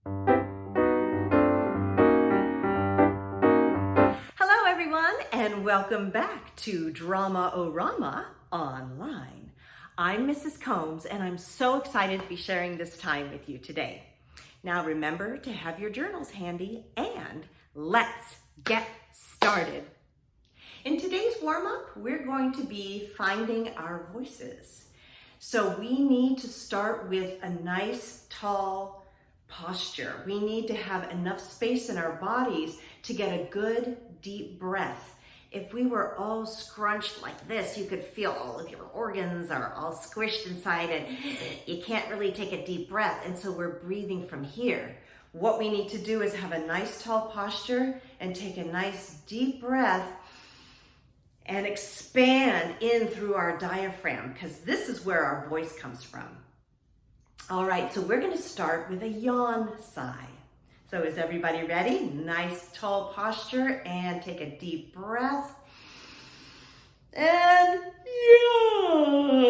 Hello everyone, and welcome back to Drama-O-Rama online. I'm Mrs. Combs, and I'm so excited to be sharing this time with you today. Now remember to have your journals handy, and let's get started. In today's warm-up, we're going to be finding our voices. So we need to start with a nice, tall posture. We need to have enough space in our bodies to get a good, deep breath. If we were all scrunched like this, you could feel all of your organs are all squished inside and you can't really take a deep breath. And so we're breathing from here. What we need to do is have a nice, tall posture and take a nice, deep breath and expand in through our diaphragm, because this is where our voice comes from. All right, so we're gonna start with a yawn sigh. So is everybody ready? Nice tall posture, and take a deep breath. And yawn.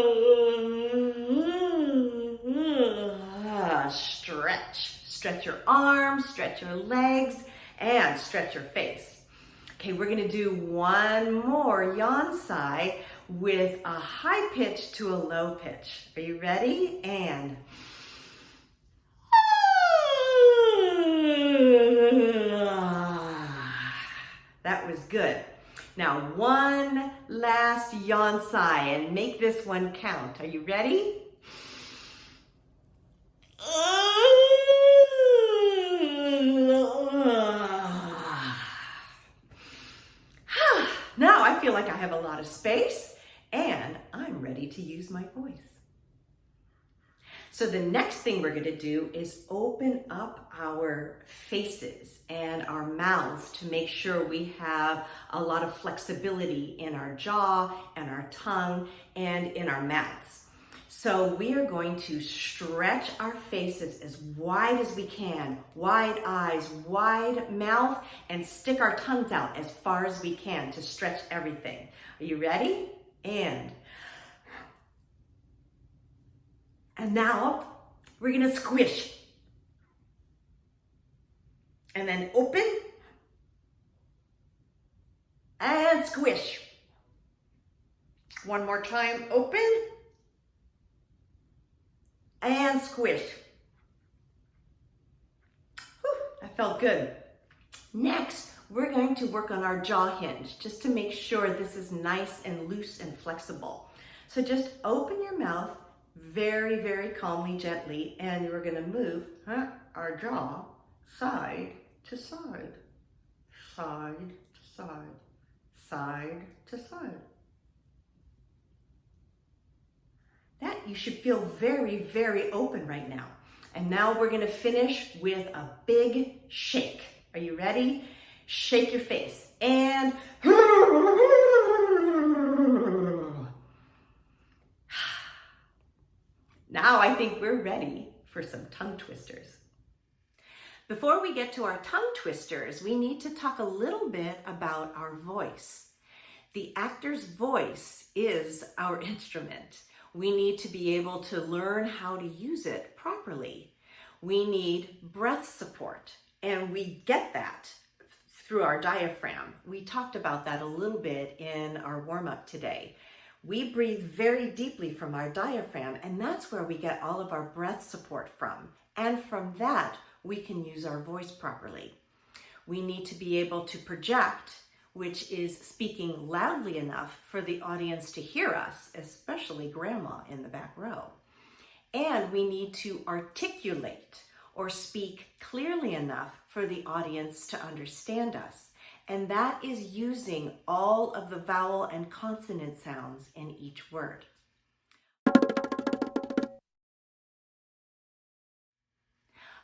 Stretch. Stretch your arms, stretch your legs, and stretch your face. Okay, we're gonna do one more yawn sigh with a high pitch to a low pitch. Are you ready? And that was good. Now, one last yawn sigh, and make this one count. Are you ready? Now I feel like I have a lot of space and I'm ready to use my voice. So the next thing we're going to do is open up our faces and our mouths to make sure we have a lot of flexibility in our jaw and our tongue and in our mouths. So we are going to stretch our faces as wide as we can, wide eyes, wide mouth, and stick our tongues out as far as we can to stretch everything. Are you ready? And now we're gonna squish. And then open and squish. One more time, open and squish. Whew, that felt good. Next, we're going to work on our jaw hinge just to make sure this is nice and loose and flexible. So just open your mouth very, very calmly, gently, and we're gonna move our jaw side to side, side to side, side to side. That you should feel very, very open right now. And now we're gonna finish with a big shake. Are you ready? Shake your face and now I think we're ready for some tongue twisters. Before we get to our tongue twisters, we need to talk a little bit about our voice. The actor's voice is our instrument. We need to be able to learn how to use it properly. We need breath support, and we get that through our diaphragm. We talked about that a little bit in our warm-up today. We breathe very deeply from our diaphragm, and that's where we get all of our breath support from. And from that, we can use our voice properly. We need to be able to project, which is speaking loudly enough for the audience to hear us, especially Grandma in the back row. And we need to articulate or speak clearly enough for the audience to understand us. And that is using all of the vowel and consonant sounds in each word.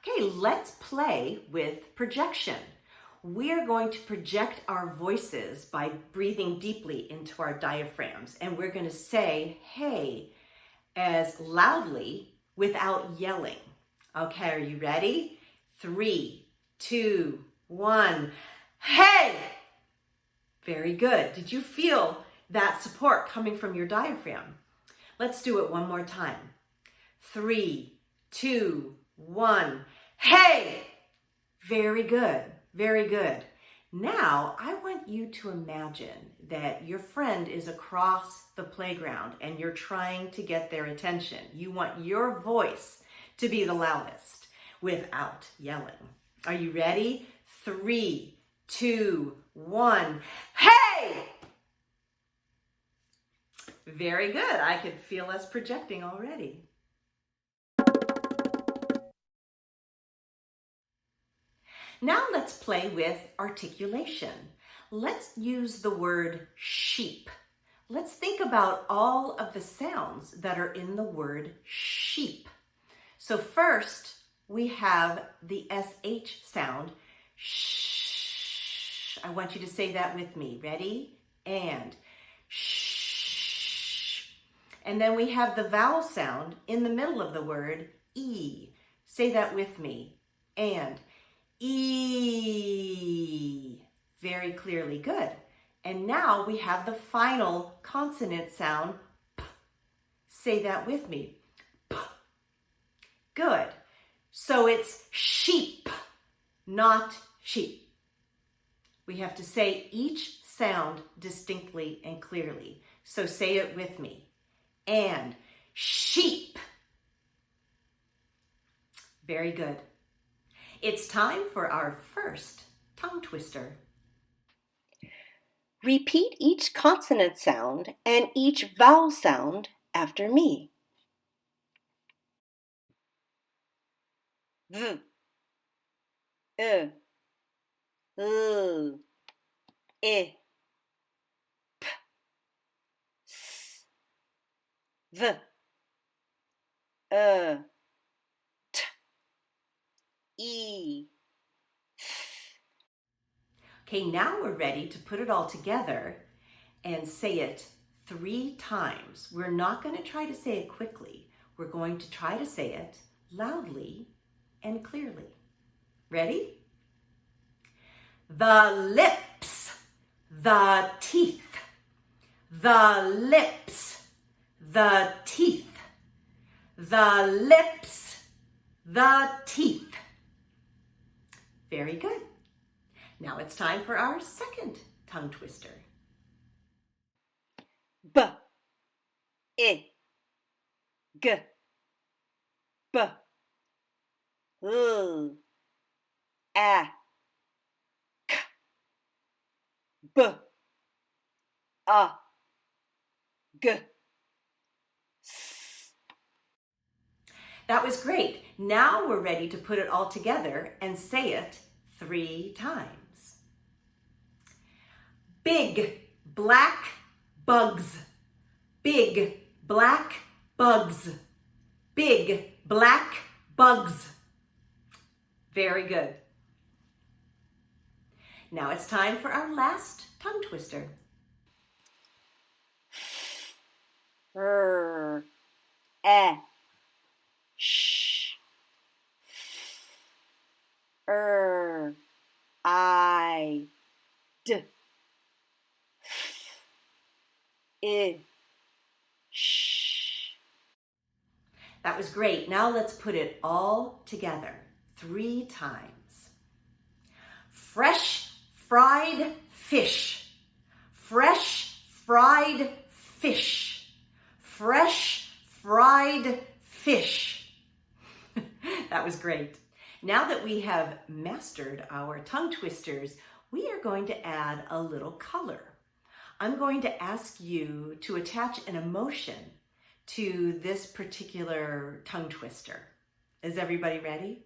Okay, let's play with projection. We are going to project our voices by breathing deeply into our diaphragms, and we're going to say hey as loudly without yelling. Okay, are you ready? 3, 2, 1. Hey! Very good. Did you feel that support coming from your diaphragm? Let's do it one more time. 3, 2, 1. Hey! Very good, very good. Now, I want you to imagine that your friend is across the playground and you're trying to get their attention. You want your voice to be the loudest without yelling. Are you ready? 3, 2, 1. Hey! Very good. I could feel us projecting already. Now let's play with articulation. Let's use the word sheep. Let's think about all of the sounds that are in the word sheep. So first, we have the SH sound, shh. I want you to say that with me. Ready? And shh. And then we have the vowel sound in the middle of the word, E. Say that with me. And E. Very clearly, good. And now we have the final consonant sound, P. Say that with me. P. Good. So it's sheep, not sheep. We have to say each sound distinctly and clearly. So say it with me. And sheep. Very good. It's time for our first tongue twister. Repeat each consonant sound and each vowel sound after me. V, E, L, E, P, S, V, E, T, E, F. Okay, now we're ready to put it all together and say it 3 times. We're not going to try to say it quickly. We're going to try to say it loudly and clearly. Ready? The lips, the teeth, the lips, the teeth, the lips, the teeth. Very good. Now it's time for our second tongue twister. B, E, G, B, L, A, K, B, A, G, S. That was great. Now we're ready to put it all together and say it 3 times. Big black bugs. Big black bugs. Big black bugs. Very good. Now it's time for our last tongue twister. R, E, sh, R, I, D, I, sh. That was great. Now let's put it all together 3 times. Fresh fried fish. Fresh fried fish. Fresh fried fish. That was great. Now that we have mastered our tongue twisters, we are going to add a little color. I'm going to ask you to attach an emotion to this particular tongue twister. Is everybody ready?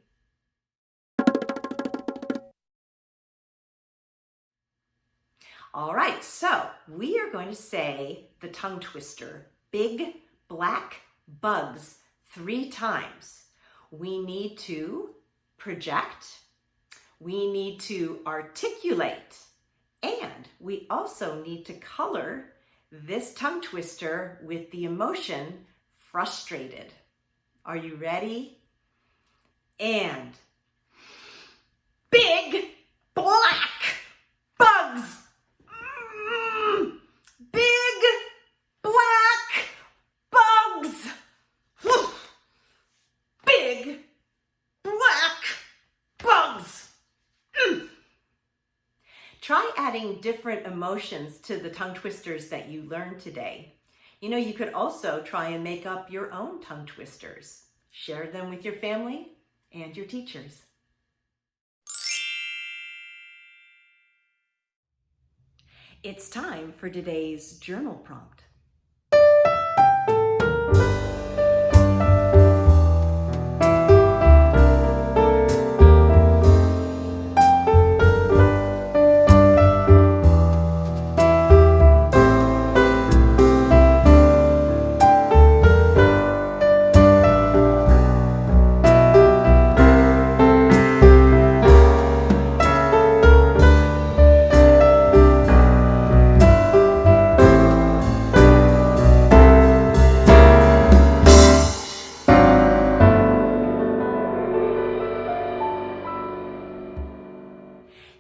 All right, so we are going to say the tongue twister, big black bugs, 3 times. We need to project, we need to articulate, and we also need to color this tongue twister with the emotion frustrated. Are you ready? And big black bugs. Big black bugs. Big black Try adding different emotions to the tongue twisters that you learned today. You know, you could also try and make up your own tongue twisters. Share them with your family and your teachers. It's time for today's journal prompt.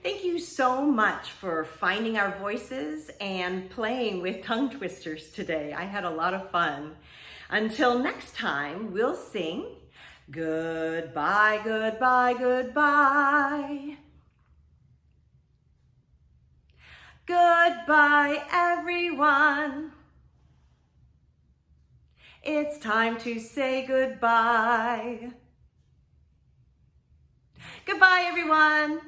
Thank you so much for finding our voices and playing with tongue twisters today. I had a lot of fun. Until next time, we'll sing goodbye, goodbye, goodbye. Goodbye, everyone. It's time to say goodbye. Goodbye, everyone.